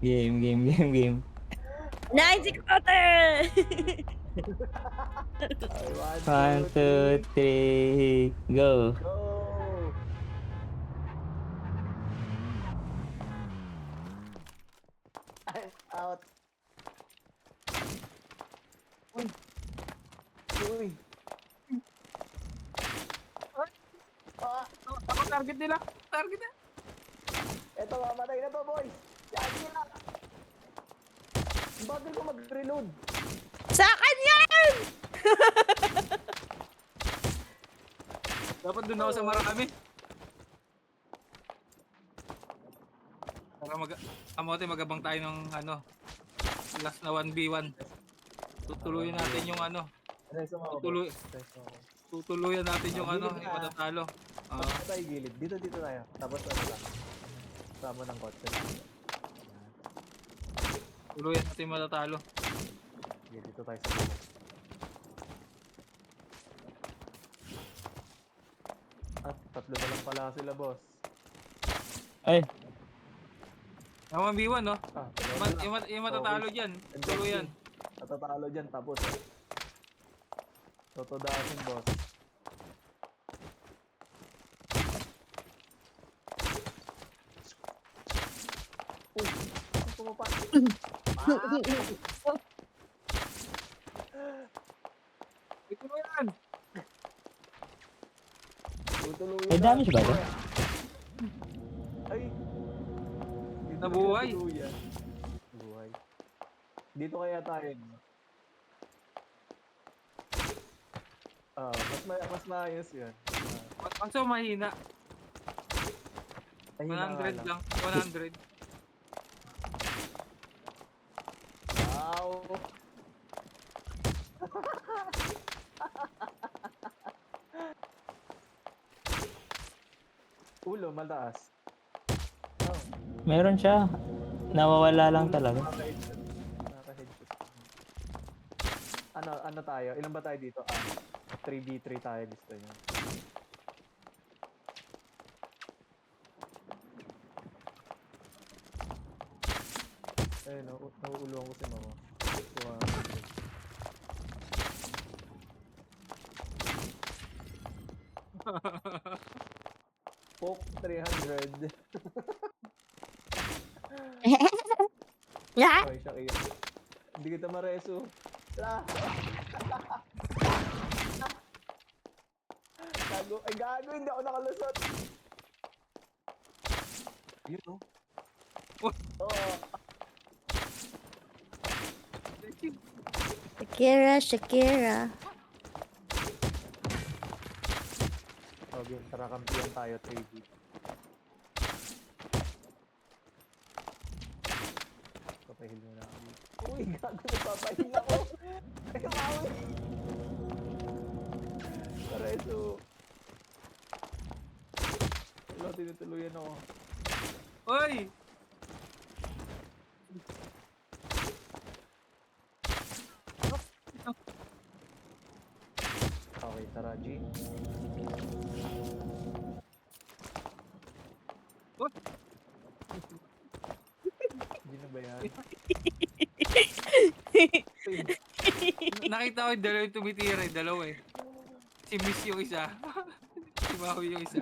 Game. Nice quarter! Okay, one, One, two, two, three, three, go. go! I'm out. Uy! Uy! Ah! Ako target nila. Target na. Eto, mamatay na to, boys! Yagi na! Bagal ko mag-reload. Sa akin yan! Dapat doon ako sa marami. Para kamote magabang tayo ng ano, last na 1v1. Tutuluyan natin yung ano, Reso mo ako, Tutuloy. boss. Reso mo ako. tutuluyan natin yung ano, Gilid yung na. matatalo. Tapos tayo gilid. Dito tayo. Tapos ano lang. Sama ng kotse lang. Ayan. Tuluyan natin yung matatalo. Sige, dito tayo sa mga. At tatlo na lang pala sila, boss. Ay, Yung 1v1, no? Ah, dalawa na lang. Yung matatalo Okay. dyan, And tuluyan. Natatalo dyan, tapos. Totodasin, boss. Uy! Ang pumapa. Tuluyan! Tutuluyan may damage ba to? Ay! Dito Nabuhay. na tuluyan. Buhay. Dito kaya tayo, no? Mas maayos yun. Kaso mahina. Ay, hina nga 100 lang. 100. Wow! Ulo, mataas. Oh, Meron siya. Nawawala lang talaga. Nakaka-headshot. Nakaka-headshot. Ano tayo? Ilan ba tayo dito? 3v3 tayo gusto nyo. Ayun, nauuluan ko si mama. Kuha. Poke 300. Yeah? Okay, siya kayo. Hindi kita mareso. Ah! Gago. Ay, gago. Hindi ako nakalusot. Yun, no? Oo. Shakira. Okay, tara kampiyan tayo 3D. Papahil mo na kami. Uy, gago. Nagpapahil ako. Ay, kamawi. Pareso. Wala, tinutuluyan ako. Oy! Okay, tara, G. What? G na ba yan? Nakita ko yung dalawa yung tumitira, yung dalawa eh. Si Miss yung isa. Si Maui yung isa.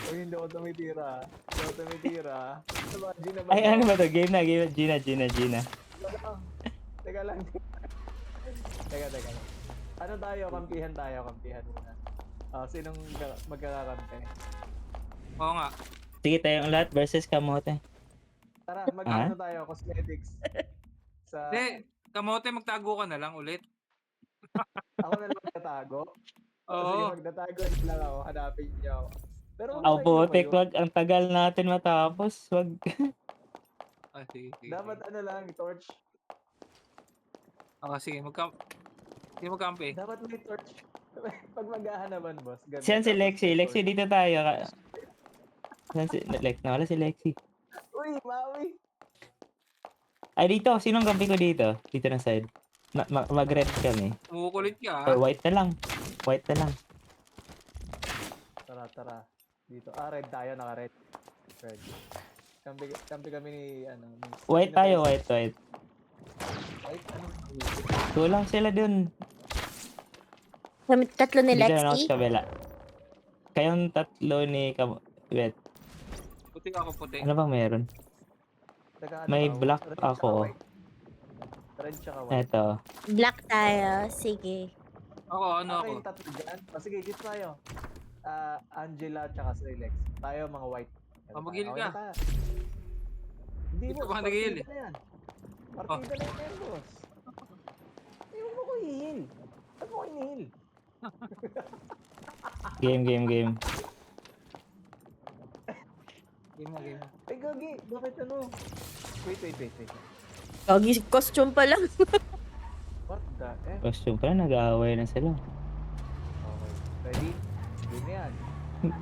Uy, hindi ako tumitira. Hindi ako tumitira. Ano ba, G na ba? Ay, to? ano ba to? Game na. Gina. Teka lang. Teka lang. Ano tayo? Kampihan muna. Sinong magkakakampi? Oo nga. Sige tayong lahat versus kamote. Tara, magkano tayo? Cosmetics. Sa... Hindi, kamote magtago ka na lang ulit. Ako na lang magtatago. Sige, Oo. magtatago na lang ako. Hanapin niyo ako. Pero Ang sa inyo ba putik, yun? wag. Ang tagal natin matapos. Wag. Ah, sige. Dapat ano lang, torch. Sige, sige magkampi. Dapat may torch. Pag maghahanapan, boss. Ganun. Siyan si Tapos Lexi. may Lexi, torch. dito tayo. Siyan si Lex. Nawala si Lexi. Uy, Maui! Ay, dito. Sinong kampi ko dito? Dito na side. Mag-red kami. Kumukulit ka Or ah. white na lang. White na lang. Tara. Dito. Red tayo. Naka-red. Red. Kampi kami ni, ano, ni... White sino ba tayo, isa? white. White? Ano? Kulang sila dun. Kami tatlo ni Dito na ako Lexi. sa kabila. Kayong tatlo ni Wait, Puti ako puti. ano bang meron? Taga ano May ka? black Red tsaka ako. white. Red tsaka white. Eto. Black tayo. Sige. Ako, ano Okay, ako? yung tatlo dyan. Sige, dito tayo. Angela tsaka si Lex. Tayo mga white. Magil Okay ka. na tayo. Hindi Dito boss, ba nagihil partida na yan. Partida na yan, boss. Hindi mo ko i-heal. Saan mo ko i-heal? Game. Game na, game na. Ay, gagi. Bakit ano? Wait. Gagi, costume pa lang. What the F? Costume pa na, nag-aaway na sila. Okay. Ready? Game na yan.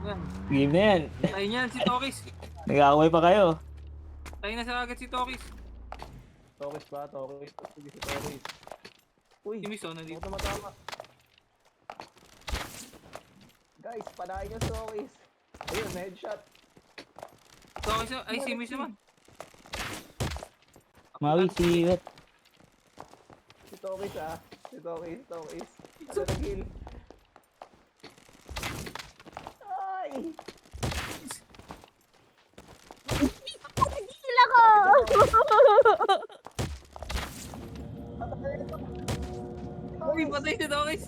Yan. Game na yan. Tayo niyan si Tokis. Nag-aaway pa kayo. Tayo na sa agad si Tokis. Tokis ba? Tokis. Sige si Tokis. Uy, Si Miss, oh, nandito. huwag na matama. Guys, panahin yung Tokis. Ayun, may headshot. Tokis, ay si Miss naman. Mawi si Wet. Si Tokis ah. Si Tokis. Ano nag-heal? Ay! Nagigil ako! Uy, patay si Tokis.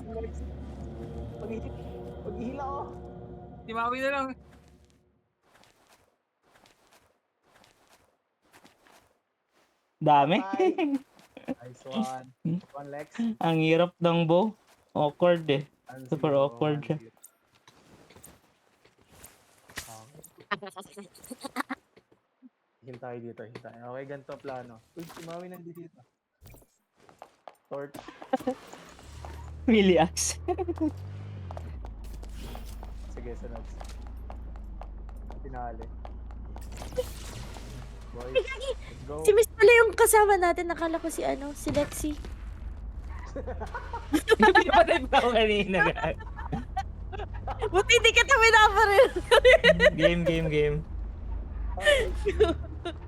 Mag-heal ako. Si Maui na lang. Dami. Patay. Nice one. One Lex. Ang hirap ng bow. Awkward eh. Ang Super zero, awkward siya. 1-0. Okay. Heal tayo dito, heal tayo. Okay, ganito plano. Uy, si Maui nandito dito. Torch. Melee axe. Sige, sunod. Pinali. Boys, let's go. Si Miss pala yung kasama natin. Nakala ko si ano, si Lexi. Patay pa ako kanina. Buti hindi kita pinaparil. Game. Okay.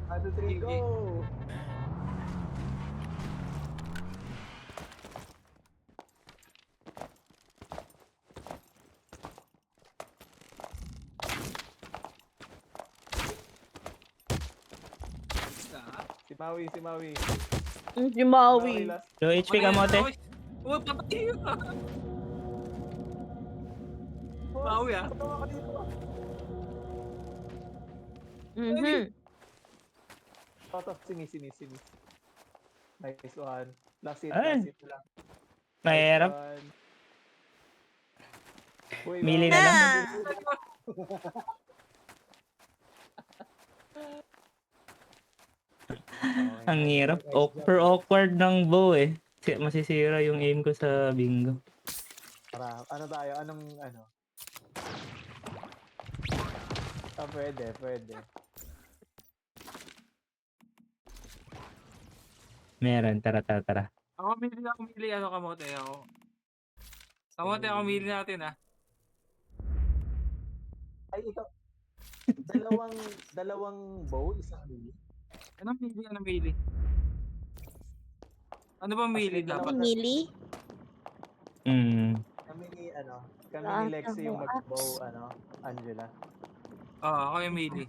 1, 2, 3, go! Si Maui. Si Maui. last. Low HP ka mo, te. Uy, patay yun. Maui ah. Patawa ka dito. Mhm. Sinis. Nice one. Last hit Ay. lang. Mahirap. Nice one. Uy, Melee Maui. na lang. Okay, Ang nice hirap. job, nice Super awkward ng bow eh. Masisira yung aim ko sa bingo. job. Ano tayo? Anong ano? Pwede. Meron. Tara. Ako mili, ano kamote ako. Kamote ako mili natin ah. Ay, ito. Dalawang bow, isang melee. Anong mili? Ano ba mili Kasi dapat? Mili. Kami ni Ah, Lexi yung ako, mag-bow, Angela. Oo, ako yung mili.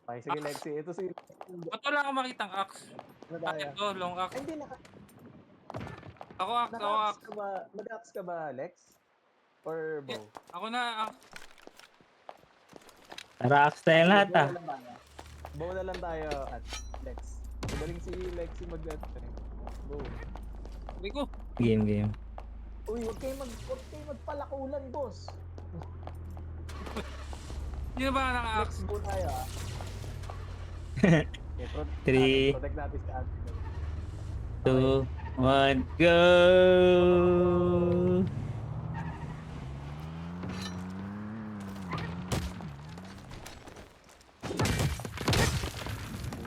Okay, sige Lexi. Ito si Ba't wala akong makitang axe? ano tayo? Ito, long axe. Ay, hindi, Ako axe. nag-axe ka ba, Lex? Or bow? Ako na axe. Tara, axe tayo lahat Bow ah. na lang tayo. Bow na lang tayo at Lex. Magaling si Lexi bow. Sabi ko. Game. Uy, huwag kayo magpalakulan, boss. Sino ba Lex, naka-axe? bow tayo ah. Okay, Three. protect natin si Angela. 2, 1, go!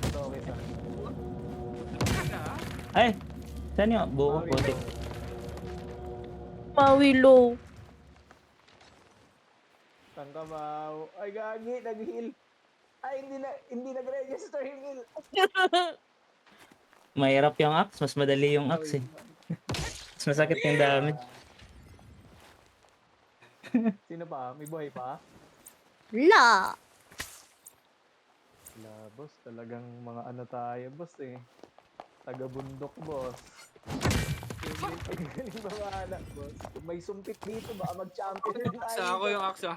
Ito, okay sa Ay! Saan yung buo ko? Putik. Maui low. Tangkabaw. Ay, gagi, nag-heal. Ay, hindi nag-register yung heal. Mahirap yung axe, mas madali yung axe eh. Mas masakit yung damage. Sino pa? May buhay pa? La. Wala, boss. Talagang mga ano tayo, boss eh. Taga-bundok, boss. Ang galing mamana, boss. Kung may sumpit dito, baka mag-champion tayo. Ako yung aksa.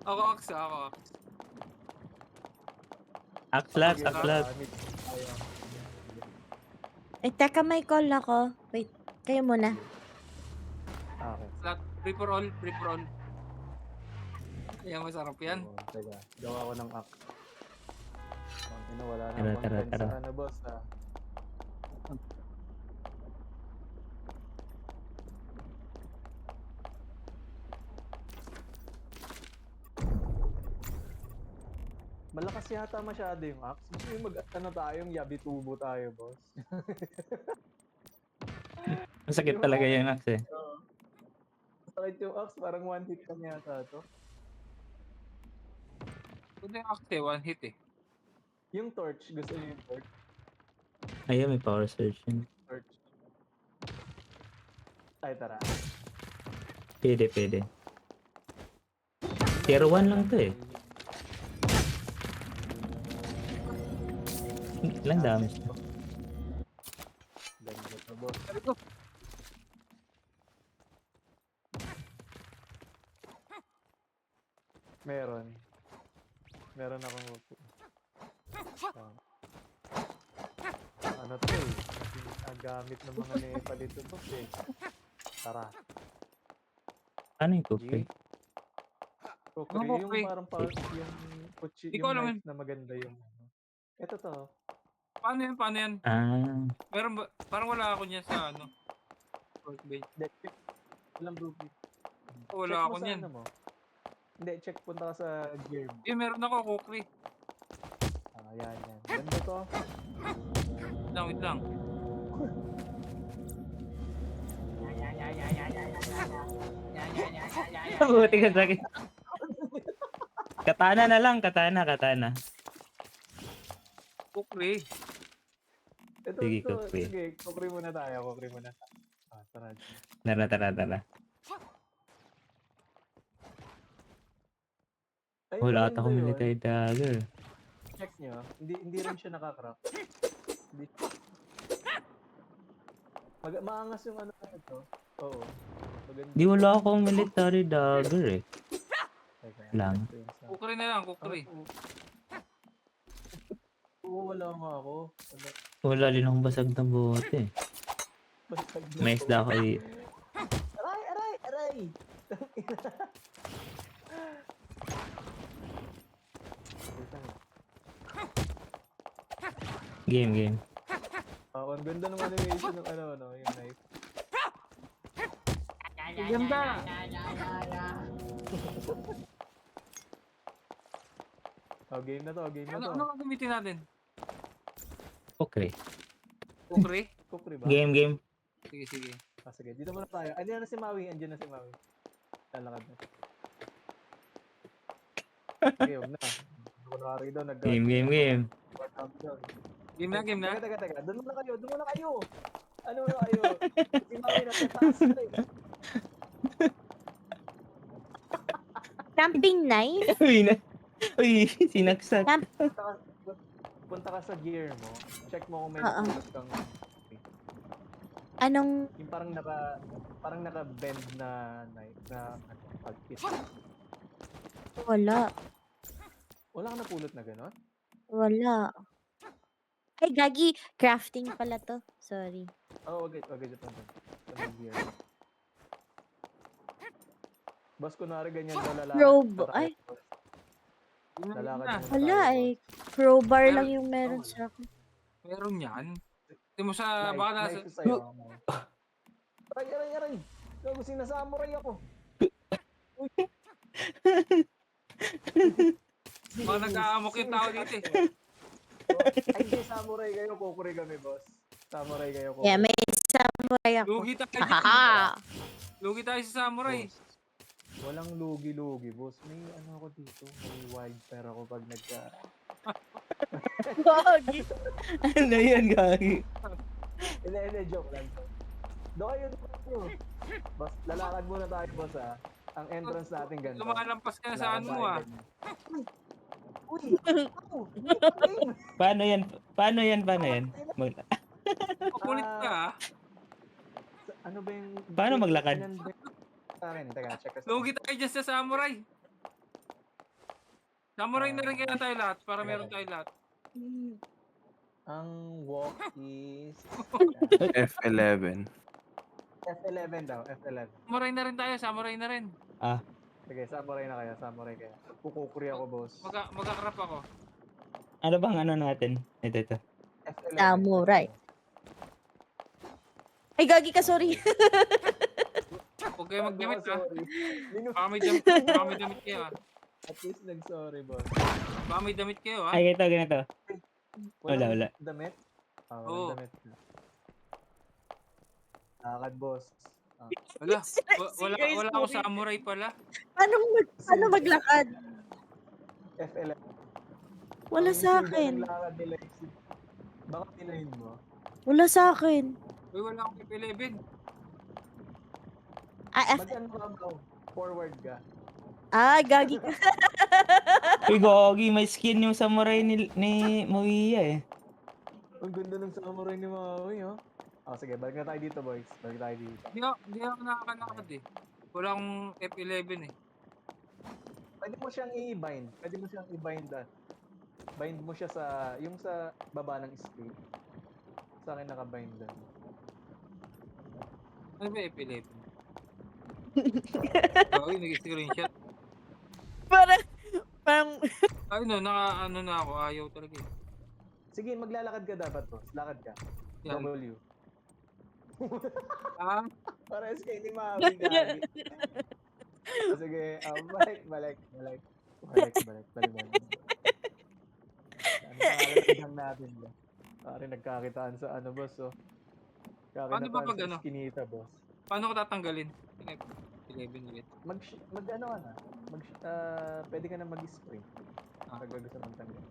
Ako aksa, ako. Axe last, axe last. Teka, may call ako. Wait, kayo muna. Okay. Flat, free for all, free for all. Ayan, masarap yan. Oh, teka, gawa ko ng act. Wala na Tara, content tara, tara. sa ano, boss, ah. Malakas yata masyado yung axe. Gusto yung ano tayo, yung yabi-tubo tayo, boss. Masakit talaga yung axe eh. Oo. Sakit yung axe, parang one hit kami yata to. Ito yung aksa, one hit eh. Yung torch, gusto niyo yung torch? Ayun, may power surge yun. Torch. Ay, tara. Pwede, pwede. Tier 1 lang to eh. Ilang damage to? Ganda to, boss. Sabi ko, Meron. Meron akong upo. Ano to eh. Gamit ng mga Nepal ito, boss eh. Tara. Ano yung G. cookie? Kukri, Ano yung kukri? parang yung kutsi, Di ko yung alam knife na maganda yung ano. Ito to. paano yan, paano yan? Ah, Meron ba, parang wala ako niya sa ano. Workbench. Check. Walang ruby. Wala Check ako mo sa niyan. ano mo. Hindi, check punta ka sa gear mo. Eh, meron ako, kukri. Yan. Ganda to. Wait lang. buti ka sakit. Katana na lang, katana. Kukri. Ito, Sige, ito. kukri. Sige, kukri muna tayo. Tara. Tara. Ay, Wala maganda ata akong yun. military dagger. Check nyo. Hindi rin siya nakakrap. Hindi. Maangas yung ano na ito. Oo. Maganda. Di wala akong military dagger eh. Teka, lang. ito yung sa- Kukri na lang, kukri. Oo, wala nga ako. Wala din akong basag na bote eh. Basag na May to. isda ako eh. Aray! Game. Ang ganda ng animation ng ano, yung knife. Ganda. Game na to. Ano gagamitin natin? Okay. Kukri? Kukri ba? Game. Sige. Sige, dito muna tayo. Andiyan na si Maui. Lalakad na. Sige, huwag na. Kunwari daw, Game. Game na. Teka. Doon muna kayo. Ano na kayo? Si Maui na taas na rin. Camping knife? Uy, sinaksak. Punta ka sa gear mo. Check mo kung may Oo. napulot kang Anong yung parang naka-bend na knife na pag-hit. wala? Wala kang napulot na gano'n? Wala. Ay, gagi. Crafting pala to. Sorry. Wag ito. Sa gear. Boss, kunwari ganyan daw lalakad. Robe. Ay, Lalakad na. muna wala tayo, eh. Crowbar Meron- lang yung meron sa akin. Meron yan. Hindi mo sa, boss. baka nasa, Knife sa'yo. Aray. Gago, sinasamuray ako. baka nag-aamok yung tao dito eh. Ay, hindi, samurai kayo. Kukuri kami, boss. Samurai kayo. Yeah, may samurai ako. Lugi tayo dyan. Haha. Lugi tayo sa samurai. Walang lugi-lugi, boss. May ano ako dito. May wildfire ako pag Gagi. Ano yan, gagi? Hindi, joke lang. Doon kayo. Boss, lalakad muna tayo, boss, ha. Ang entrance natin ganito. Lumalampas ka na sa ano mo, ah. Uy! Paano yan? Paano yan? Makulit ka, ah. Ano ba yung... Paano maglakad? Sa akin, teka, check us. Lugi tayo dyan sa samurai. Samurai na rin kaya tayo lahat para meron tayo lahat. Ang walk is... F11. F11 daw, F11. Samurai na rin tayo, samurai na rin. Sige, samurai na kayo, samurai kayo. Kukukuri ako, boss. Magkakrap ako. Ano bang ano natin? Ito. F11. Samurai. Ay, gagi ka, sorry. Huwag kayo magdamit, ah. Sorry. Baka may damit kayo, ah. At least nag-sorry, boss. Baka may damit kayo, ah. Ay, ganito. Wala. Damit? Oo. Damit. Lakad, boss. Wala ako samurai pala. Paano maglakad? F11. Wala Ang sa siga akin. ng lakad nila is... Baka tinahin mo. Wala sa akin. Uy, wala akong F11. Mag-ano ka mo? Forward ka. Gagi ka. Uy, gogi, may skin yung samurai ni Moiya eh. Ang ganda ng samurai ni Maui, oh. Sige, balik na tayo dito, boys. Balik tayo dito. Hindi ako nakakalakad, eh. Wala akong F11, eh. Pwede mo siyang i-bind. Bind mo siya sa... Yung sa baba ng escape. Sa akin naka-bind doon. Ano ba F11? Uy, nag-screenshot. Parang, Ay, no, ano na ako. Ayaw talaga, eh. Sige, maglalakad ka dapat, boss. Lakad ka. Yan. W. Ah, Para kay ni Maui, gagi. Sige, balik. Ano pangalan lang natin ba? Pare, nagkakitaan sa ano, boss, oh. Paano ba pag sa ano? Skinita, boss. paano ko tatanggalin? F11 ulit. Mag-ano ka na? Pwede ka na mag-spray. Pag gusto mong tanggal.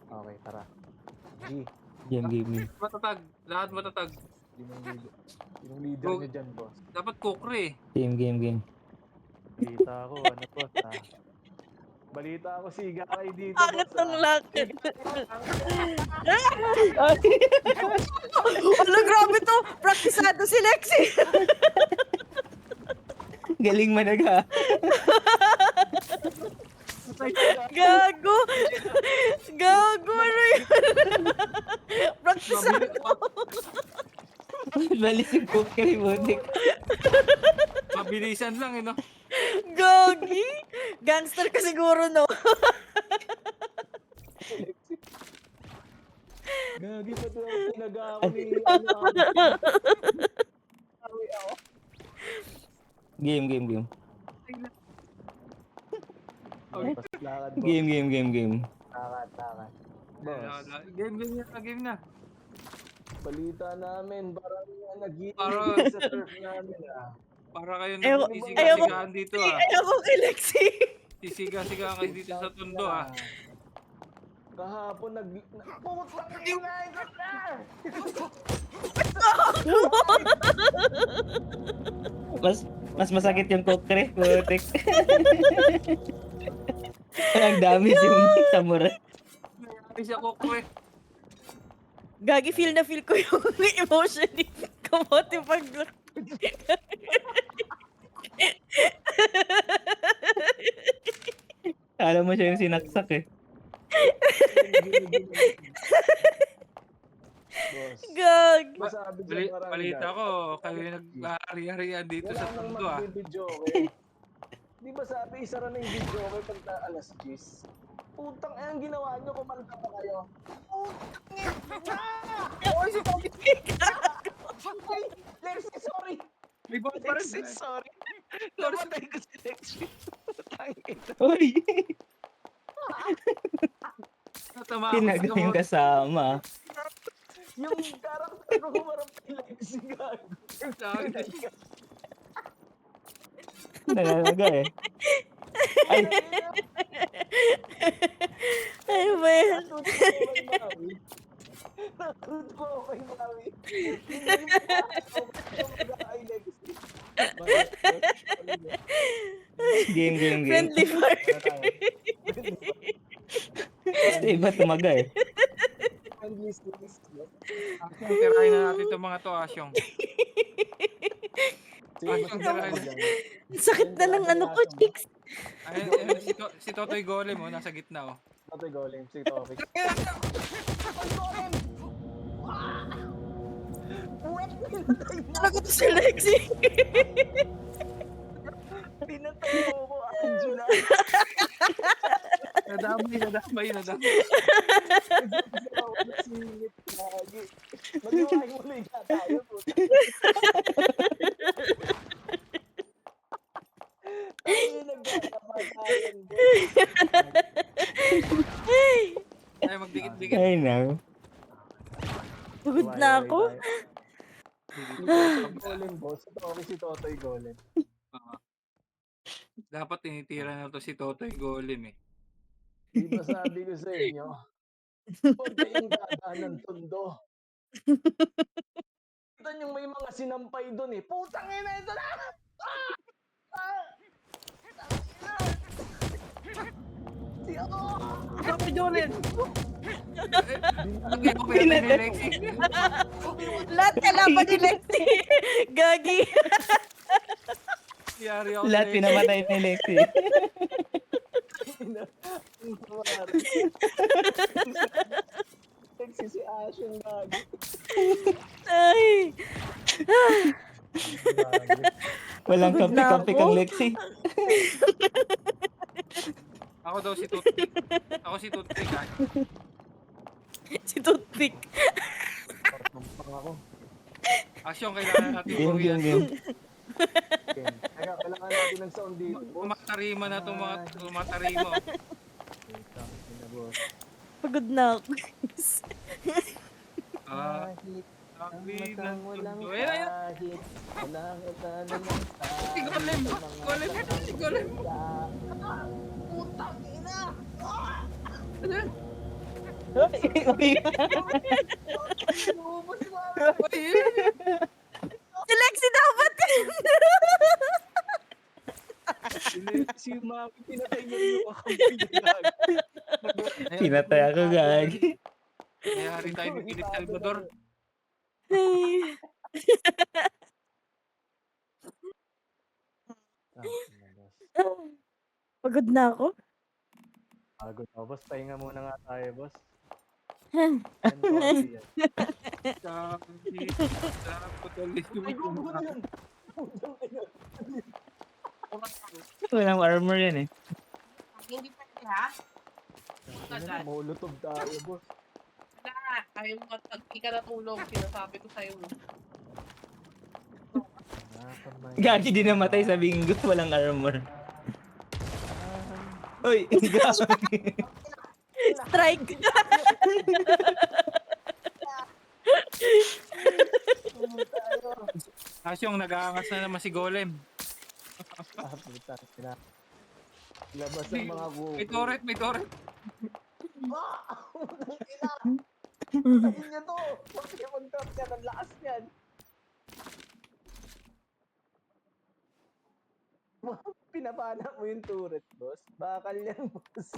Okay, tara. G. Game. Matatag. Lahat matatag. Yung leader niyo dyan, boss. Dapat kukri, eh. Game. Balita ako, ano, boss, ha? Balita ako, siga kayo dito, angat boss, ng ha? lakad. Ano, grabe to. Praktisado si Lexi. Galing managa. Gago. Ano yun? Praktisado. Balis yung cookery butik. Mabilisan lang, eh, no? Gagi. Gangster ka siguro, no? Gagi pa ito ang pinag-ako ni, ano, ako. Game. Okay, lakad, boss. Game. Lakad. Boss, Game na. balita namin, parang nag-iinit Parang- sa turf namin, ah. Para kayo Ayaw- sisiga-sigaan dito, ah. Ayaw ko kay Lexi. Sisiga-sigaan kayo dito sa tundo, ah. Kahapon pumot lang kinain ko na! Mas masakit yung cookery butik. Ang damage yung samurai. Hindi siya kukri. Gagi, feel ko yung emotion ni Kamote pag... Alam mo siya yung sinaksak eh. Boss, Gagi. masabi dyan marami Balita guys. ko, kayo yung nag-ahari-harian dito Wala sa nang tundo, ah. magbibidyo, eh. Di ba sabi, isa na yung video ko pag na alas 10? Putang ang ginawa nyo, kumanta pa kayo. Oy, si Bobby. Ay, Lexi, sorry! May bang pa rin. Lexi, sorry! Namatay ko si Lexi. Tangin. Uy! Natama ako Tinaga sa yung kasama. Yung karakter ko humarap kay Lexi, gago. Sabi. Nalalaga eh. Ay, Ano ba yan? Natuto ko kay Maui. Ay, Lexi. game. Friendly fire. Basta iba tumaga eh. Friendly space. Asyong, tirahin na natin itong mga to, Asyong. Ang sakit na ng ano ko, chicks. Ay, si Totoy Golem, oh, nasa gitna, oh. Totoy Golem, si Topic. Talaga to si Lexi. Pinatay mo ko, Angela. Nadamay. Singit lagi. Mag-iway mo lang tayo po. Tayo nagkakapatayan mo. Ay, magdikit-dikit. Ay, no. Pagod na ako. Golem, boss. Ito okay si Totoy Golem. Dapat tinitira na to si Totoy Golem, eh. Di ba sabi ko sa inyo, huwag kayong dadaan ng tondo. Kita nyo may mga sinampay doon eh. Putang ina, ito na! Si ako! Totoy Golem! Lagay ko pera ni Lexi. Lahat kalaban ni Lexi. Gagi. Yari ako Lahat ni Lexi. pinamatay ni Lexi. Sexy si Ash yung lagi. Ay. Walang Pagod na kampi-kampi ako. kang Lexi. Ako daw si Toothpick. Ako si Toothpick, ah. Si Toothpick. Pang ako. Asyong, kailangan natin Game. buwian. Kaya kailangan natin ng sound dito. Tumatarima na itong mga tumatarima. Pagod na ako. Ah, sabi ng tundo. Ayan. Si Golem! Golem! Putang ina! Lumabas na! Si Lexi dapat. Si Mami, pinatay niya yung kakampi niya. Pinatay ako, gagi. Mayari tayo ni Philip Salvador. Ay. Pagod na ako. Pagod ako, boss. Pahinga muna nga tayo, boss. Hmm. Yan, coffee yan. Sabi, dapat ulit Ay, gugo na yun! Putang ina. Walang armor yan eh. Hindi pa ha? Ano, Molotov tayo, boss. Wala. Ayaw mo pag di ka natulog. Sinasabi ko sa'yo. Gagi din namatay sa bingot, walang armor. Uy, gagi. Strike. Asyong, nag-aangas na naman si Golem. Putang ina. Labas ang mga gugo. May turret. Putang ina! Patayin niya to! Huwag kayo mag-drop yan. Ang lakas yan. Pinapana mo yung turret, boss. Bakal yan, boss.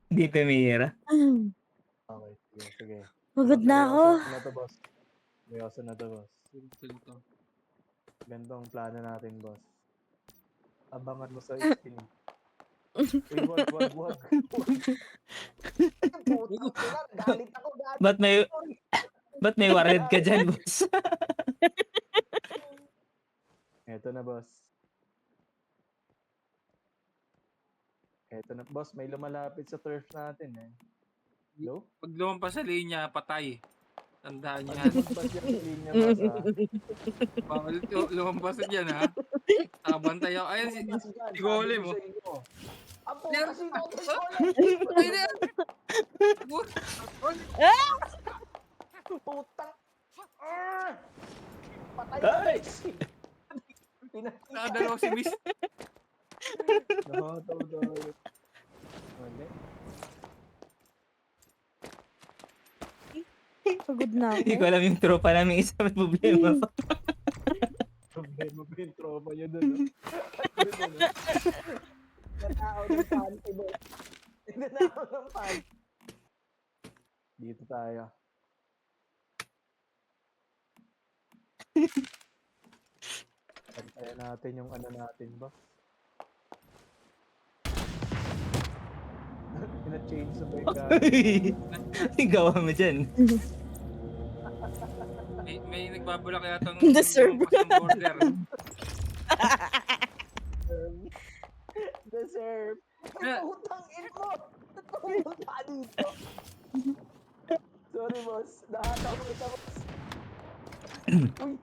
Di tumira. Okay, sige. Pagod na ako. Seryoso na to, boss. Seryoso na to, boss. Ganito ang plano natin, boss. Abangan mo sa screen. Uy, wag. Putang ina, galit ako, galit. Ba't may warhead ka dyan, boss? Eto na, boss. Eto na, boss. May lumalapit sa turf natin, eh. Hello? Pag lumampas sa linya, patay. Tandaan niyo Pag yan. lumabas yung linya, boss, ha? Bawal lumampas na dyan, ha? Nakabantay ako. Ayun, si Golem, oh. Ang puta si Totoy Golem! Ay, na yan! Putang! Ah! Patay Ay! Pinakita. Nakadalawa si Miss. Nakataw tayo. Mali. Pagod na Hindi ko ako. alam yung tropa namin isa may problema pa. Problema ba yung trauma nyo dun, no? Ayun, ano? Natao ng panty, boss. Natao ng panty. Dito tayo. Pantayan natin yung ano natin, boss. Pina-change sa may Gawa mo dyan. May nagbabulak yata ng Deserve. ng border. Deserve. Yeah. Putang in mo! Pumunta ka dito. Sorry, boss. Nahataw ko ito, boss. Uy!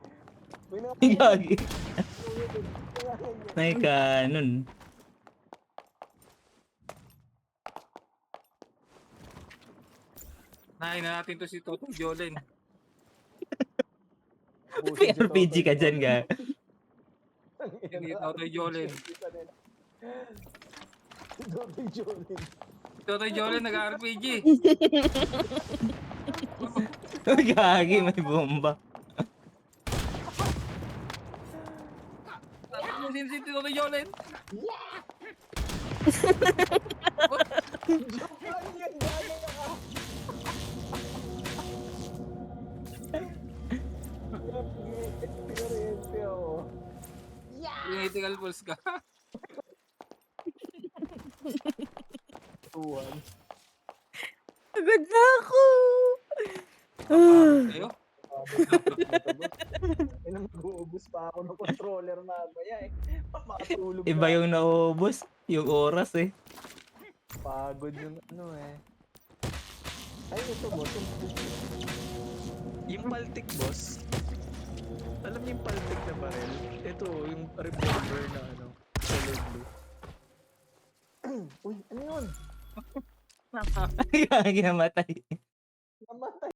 May Gagi. May kanon. Nahin na natin to si Toto Jolin. May RPG ka dyan, ga. Hindi Toto Jolin. Toto Jolin. Toto Jolin nag-RPG. Gagi, may bomba. Tapusin si Toto Jolin. Joke lang yan, gano'n ka. Experience ako. Critical pulse ka. Tuwan. Pagod na ako. Kayo? Ay, mag-uubos pa ako ng controller mamaya eh. Makatulog Iba na. yung naubos. Yung oras eh. Pagod yung ano eh. Ay, ito mo. Yung paltik, boss. Alam niyo yung paltik na barrel? Ito, yung revolver na ano, color blue. Uy, ano yun? Gagi, namatay. Namatay.